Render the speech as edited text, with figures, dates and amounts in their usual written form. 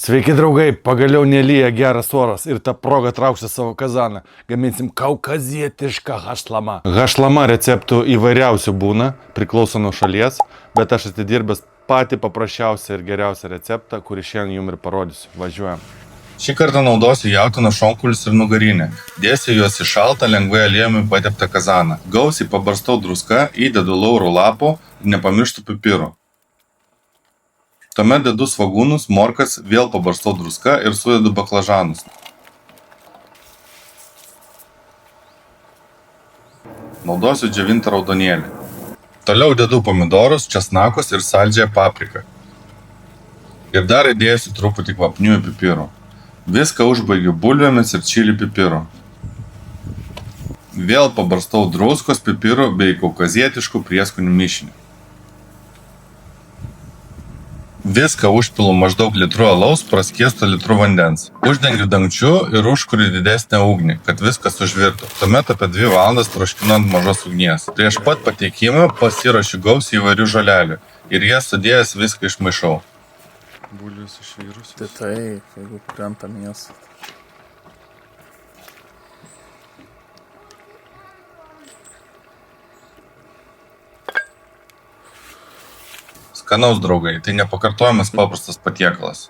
Sveiki draugai, pagaliau nelyja geras oras ir tą progą trauksiu savo kazaną. Gaminsim kaukazietišką hašlamą. Hašlama receptų įvairiausių būna, priklauso nuo šalies, bet aš atidirbęs patį paprasčiausią ir geriausią receptą, kurį šiandien jums ir parodysiu. Važiuojam. Šį kartą naudosiu jautienos šonkulius ir nugarinę. Dėsiu juos į šaltą, lengvai aliejumi pateptą kazaną. Gausiai pabarstau druska, įdedu lauro lapų ir nepamirštu pipirų. Tuomet dedu svogūnus, morkas, vėl pabarstau druska ir sudedu baklažanus. Naudosiu džiovintą raudonėlį. Toliau dedu pomidorus, česnakus ir saldžią papriką. Ir dar įdėsiu truputį kvapniųjų pipirų. Viską užbaigiu bulvėmis ir čili pipiru. Vėl pabarstau druskos, pipirų bei kaukazietiškų prieskonių mišinį. Viską užpilu maždaug litru alaus, praskiesto litru vandens. Uždengiu dangčiu ir užkuriu didesnę ugnį, kad viskas užvirtų. Tuomet apie 2 valandas troškinu ant mažos ugnies. Prieš pat patiekimą pasiruošiu gausiai įvairių žolelių ir jas sudėjęs viską išmaišau. Bulvės išvirusios. Tai taip, jeigu krenta mėsą. Skanaus, draugai, tai nepakartojamas paprastas patiekalas.